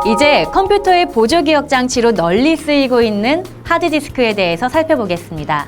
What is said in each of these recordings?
이제 컴퓨터의 보조기억 장치로 널리 쓰이고 있는 하드디스크에 대해서 살펴보겠습니다.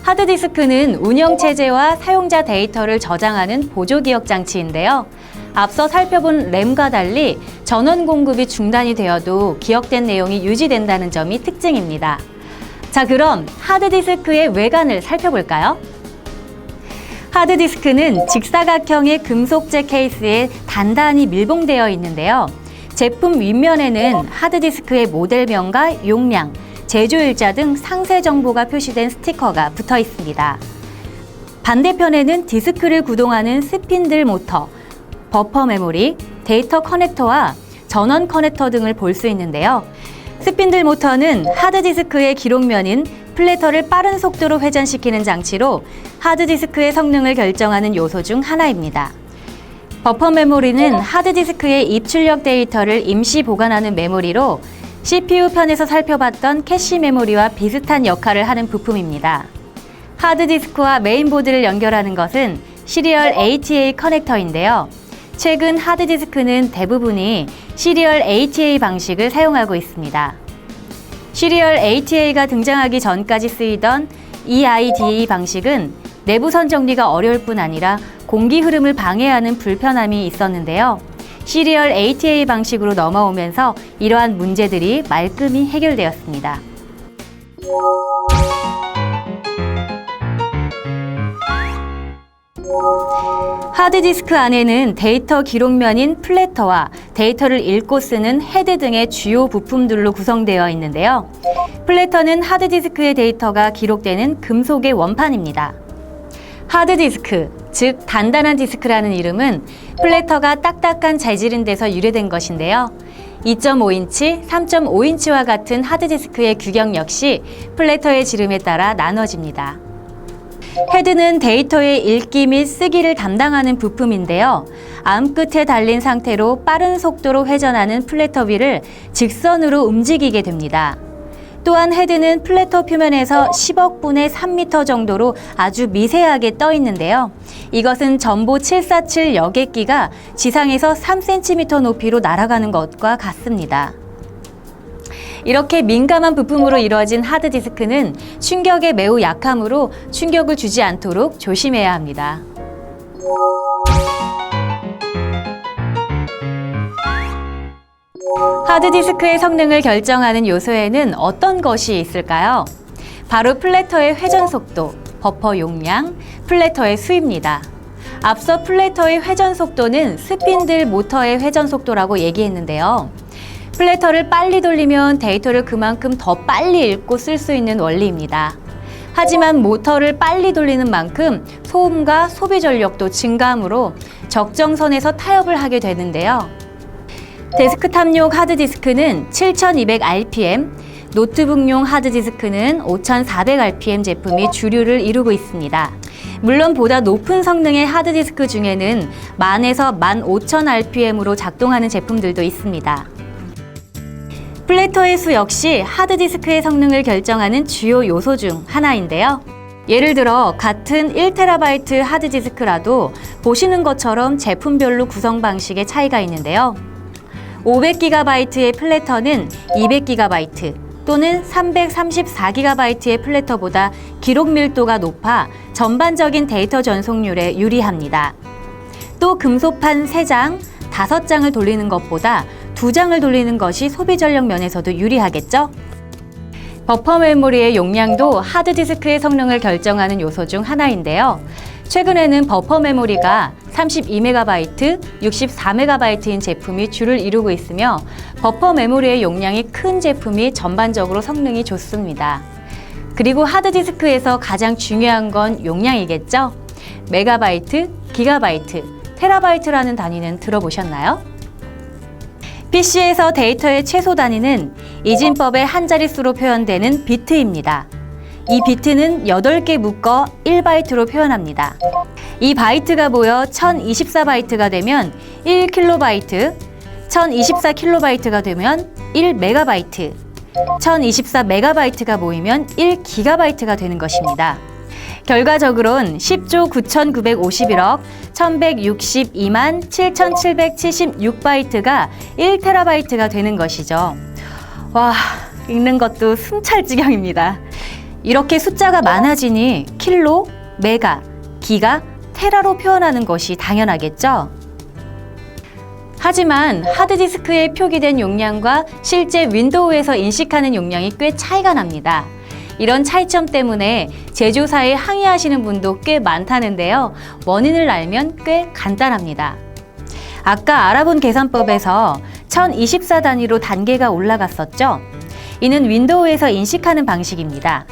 하드디스크는 운영체제와 사용자 데이터를 저장하는 보조기억 장치인데요. 앞서 살펴본 램과 달리 전원 공급이 중단이 되어도 기억된 내용이 유지된다는 점이 특징입니다. 자, 그럼 하드디스크의 외관을 살펴볼까요? 하드디스크는 직사각형의 금속재 케이스에 단단히 밀봉되어 있는데요. 제품 윗면에는 하드디스크의 모델명과 용량, 제조일자 등 상세 정보가 표시된 스티커가 붙어 있습니다. 반대편에는 디스크를 구동하는 스핀들 모터, 버퍼 메모리, 데이터 커넥터와 전원 커넥터 등을 볼 수 있는데요. 스핀들 모터는 하드디스크의 기록면인 플래터를 빠른 속도로 회전시키는 장치로 하드디스크의 성능을 결정하는 요소 중 하나입니다. 버퍼 메모리는 하드디스크의 입출력 데이터를 임시 보관하는 메모리로 CPU 편에서 살펴봤던 캐시 메모리와 비슷한 역할을 하는 부품입니다. 하드디스크와 메인보드를 연결하는 것은 시리얼 ATA 커넥터인데요. 최근 하드디스크는 대부분이 시리얼 ATA 방식을 사용하고 있습니다. 시리얼 ATA가 등장하기 전까지 쓰이던 EIDA 방식은 내부선 정리가 어려울 뿐 아니라 공기 흐름을 방해하는 불편함이 있었는데요. 시리얼 ATA 방식으로 넘어오면서 이러한 문제들이 말끔히 해결되었습니다. 하드디스크 안에는 데이터 기록면인 플래터와 데이터를 읽고 쓰는 헤드 등의 주요 부품들로 구성되어 있는데요. 플래터는 하드디스크의 데이터가 기록되는 금속의 원판입니다. 하드디스크, 즉 단단한 디스크라는 이름은 플래터가 딱딱한 재질인 데서 유래된 것인데요. 2.5인치, 3.5인치와 같은 하드디스크의 규격 역시 플래터의 지름에 따라 나눠집니다. 헤드는 데이터의 읽기 및 쓰기를 담당하는 부품인데요. 암 끝에 달린 상태로 빠른 속도로 회전하는 플래터 위를 직선으로 움직이게 됩니다. 또한 헤드는 플래터 표면에서 10억 분의 3m 정도로 아주 미세하게 떠 있는데요. 이것은 전보 747 여객기가 지상에서 3cm 높이로 날아가는 것과 같습니다. 이렇게 민감한 부품으로 이루어진 하드디스크는 충격에 매우 약하므로 충격을 주지 않도록 조심해야 합니다. 하드디스크의 성능을 결정하는 요소에는 어떤 것이 있을까요? 바로 플래터의 회전 속도, 버퍼 용량, 플래터의 수입니다. 앞서 플래터의 회전 속도는 스핀들 모터의 회전 속도라고 얘기했는데요. 플래터를 빨리 돌리면 데이터를 그만큼 더 빨리 읽고 쓸 수 있는 원리입니다. 하지만 모터를 빨리 돌리는 만큼 소음과 소비 전력도 증가하므로 적정선에서 타협을 하게 되는데요. 데스크탑용 하드디스크는 7200rpm, 노트북용 하드디스크는 5400rpm 제품이 주류를 이루고 있습니다. 물론 보다 높은 성능의 하드디스크 중에는 10,000에서 15,000rpm으로 작동하는 제품들도 있습니다. 플래터의 수 역시 하드디스크의 성능을 결정하는 주요 요소 중 하나인데요. 예를 들어 같은 1TB 하드디스크라도 보시는 것처럼 제품별로 구성 방식의 차이가 있는데요. 500GB의 플래터는 200GB 또는 334GB의 플래터보다 기록 밀도가 높아 전반적인 데이터 전송률에 유리합니다. 또 금속판 3장, 5장을 돌리는 것보다 2장을 돌리는 것이 소비 전력 면에서도 유리하겠죠? 버퍼 메모리의 용량도 하드디스크의 성능을 결정하는 요소 중 하나인데요. 최근에는 버퍼 메모리가 32MB, 64MB인 제품이 주를 이루고 있으며 버퍼 메모리의 용량이 큰 제품이 전반적으로 성능이 좋습니다. 그리고 하드디스크에서 가장 중요한 건 용량이겠죠? 메가바이트, 기가바이트, 테라바이트라는 단위는 들어보셨나요? PC에서 데이터의 최소 단위는 이진법의 한 자릿수로 표현되는 비트입니다. 이 비트는 8개 묶어 1바이트로 표현합니다. 이 바이트가 모여 1024바이트가 되면 1KB, 1024KB 되면 1MB, 1024MB가 모이면 1GB가 되는 것입니다. 결과적으로는 10조 9,951억 1,162만 7,776바이트가 1테라바이트가 되는 것이죠. 와, 읽는 것도 숨찰 지경입니다. 이렇게 숫자가 많아지니 킬로, 메가, 기가, 테라로 표현하는 것이 당연하겠죠? 하지만 하드디스크에 표기된 용량과 실제 윈도우에서 인식하는 용량이 꽤 차이가 납니다. 이런 차이점 때문에 제조사에 항의하시는 분도 꽤 많다는데요. 원인을 알면 꽤 간단합니다. 아까 알아본 계산법에서 1024 단위로 단계가 올라갔었죠? 이는 윈도우에서 인식하는 방식입니다.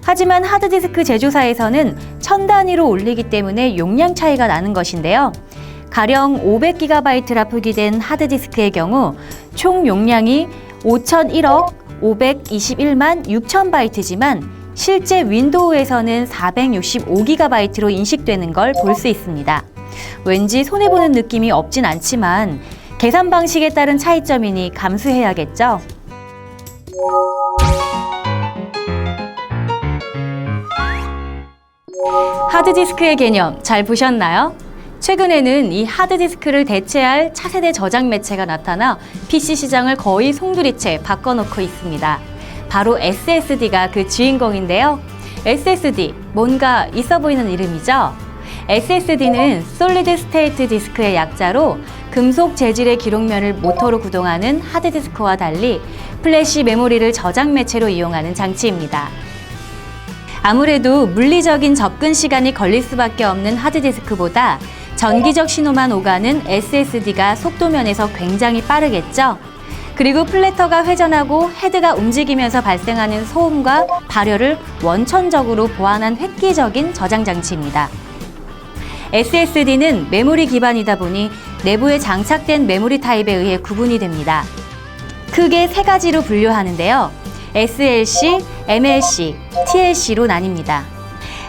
하지만 하드디스크 제조사에서는 1000 단위로 올리기 때문에 용량 차이가 나는 것인데요. 가령 500GB라 표기된 하드디스크의 경우 총 용량이 5001억 521만 6,000바이트지만 실제 윈도우에서는 465GB로 인식되는 걸 볼 수 있습니다. 왠지 손해보는 느낌이 없진 않지만 계산 방식에 따른 차이점이니 감수해야겠죠? 하드디스크의 개념 잘 보셨나요? 최근에는 이 하드디스크를 대체할 차세대 저장 매체가 나타나 PC 시장을 거의 송두리째 바꿔놓고 있습니다. 바로 SSD가 그 주인공인데요. SSD, 뭔가 있어 보이는 이름이죠? SSD는 솔리드 스테이트 디스크의 약자로 금속 재질의 기록면을 모터로 구동하는 하드디스크와 달리 플래시 메모리를 저장 매체로 이용하는 장치입니다. 아무래도 물리적인 접근 시간이 걸릴 수밖에 없는 하드디스크보다 전기적 신호만 오가는 SSD가 속도면에서 굉장히 빠르겠죠? 그리고 플래터가 회전하고 헤드가 움직이면서 발생하는 소음과 발열을 원천적으로 보완한 획기적인 저장 장치입니다. SSD는 메모리 기반이다 보니 내부에 장착된 메모리 타입에 의해 구분이 됩니다. 크게 세 가지로 분류하는데요. SLC, MLC, TLC로 나뉩니다.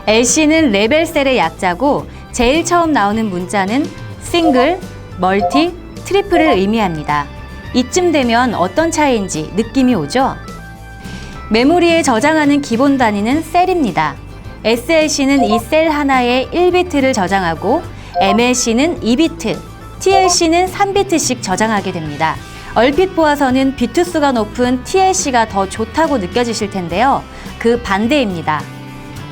LC는 레벨셀의 약자고 제일 처음 나오는 문자는 싱글, 멀티, 트리플을 의미합니다. 이쯤 되면 어떤 차이인지 느낌이 오죠? 메모리에 저장하는 기본 단위는 셀입니다. SLC는 이 셀 하나에 1비트를 저장하고 MLC는 2비트, TLC는 3비트씩 저장하게 됩니다. 얼핏 보아서는 비트 수가 높은 TLC가 더 좋다고 느껴지실 텐데요. 그 반대입니다.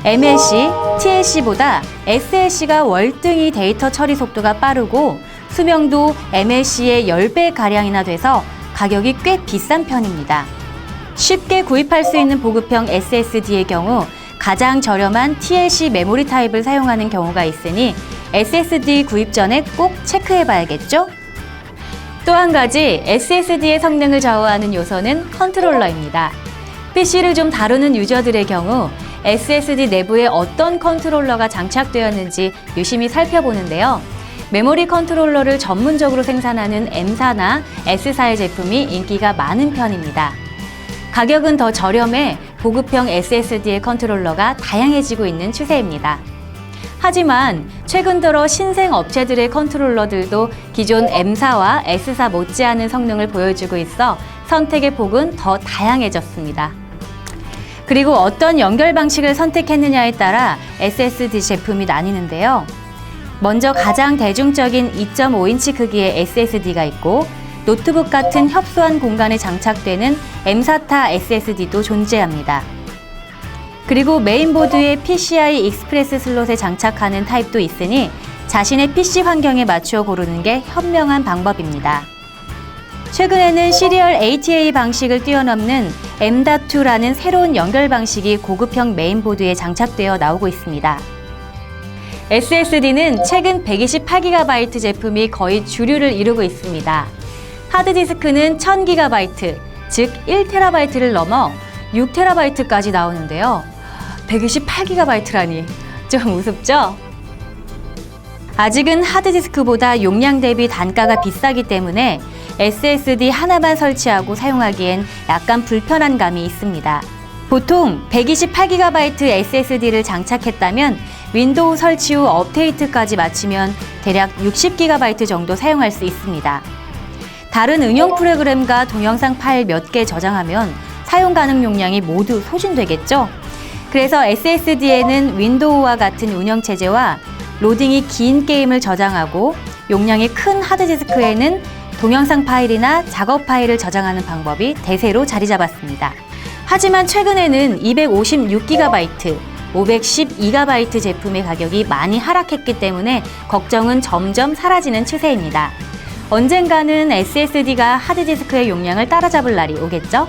MLC, TLC보다 SLC가 월등히 데이터 처리 속도가 빠르고 수명도 MLC의 10배가량이나 돼서 가격이 꽤 비싼 편입니다. 쉽게 구입할 수 있는 보급형 SSD의 경우 가장 저렴한 TLC 메모리 타입을 사용하는 경우가 있으니 SSD 구입 전에 꼭 체크해 봐야겠죠? 또 한 가지 SSD의 성능을 좌우하는 요소는 컨트롤러입니다. PC를 좀 다루는 유저들의 경우 SSD 내부에 어떤 컨트롤러가 장착되었는지 유심히 살펴보는데요. 메모리 컨트롤러를 전문적으로 생산하는 M사나 S사의 제품이 인기가 많은 편입니다. 가격은 더 저렴해 보급형 SSD의 컨트롤러가 다양해지고 있는 추세입니다. 하지만 최근 들어 신생 업체들의 컨트롤러들도 기존 M사와 S사 못지않은 성능을 보여주고 있어 선택의 폭은 더 다양해졌습니다. 그리고 어떤 연결 방식을 선택했느냐에 따라 SSD 제품이 나뉘는데요. 먼저 가장 대중적인 2.5인치 크기의 SSD가 있고 노트북 같은 협소한 공간에 장착되는 M사타 SSD도 존재합니다. 그리고 메인보드에 PCI 익스프레스 슬롯에 장착하는 타입도 있으니 자신의 PC 환경에 맞추어 고르는 게 현명한 방법입니다. 최근에는 시리얼 ATA 방식을 뛰어넘는 M.2라는 새로운 연결 방식이 고급형 메인보드에 장착되어 나오고 있습니다. SSD는 최근 128GB 제품이 거의 주류를 이루고 있습니다. 하드디스크는 1000GB, 즉 1TB를 넘어 6TB까지 나오는데요. 128GB라니 좀 우습죠? 아직은 하드디스크보다 용량 대비 단가가 비싸기 때문에 SSD 하나만 설치하고 사용하기엔 약간 불편한 감이 있습니다. 보통 128GB SSD를 장착했다면 윈도우 설치 후 업데이트까지 마치면 대략 60GB 정도 사용할 수 있습니다. 다른 응용 프로그램과 동영상 파일 몇 개 저장하면 사용 가능 용량이 모두 소진되겠죠? 그래서 SSD에는 윈도우와 같은 운영체제와 로딩이 긴 게임을 저장하고 용량이 큰 하드디스크에는 동영상 파일이나 작업 파일을 저장하는 방법이 대세로 자리 잡았습니다. 하지만 최근에는 256GB, 512GB 제품의 가격이 많이 하락했기 때문에 걱정은 점점 사라지는 추세입니다. 언젠가는 SSD가 하드디스크의 용량을 따라잡을 날이 오겠죠?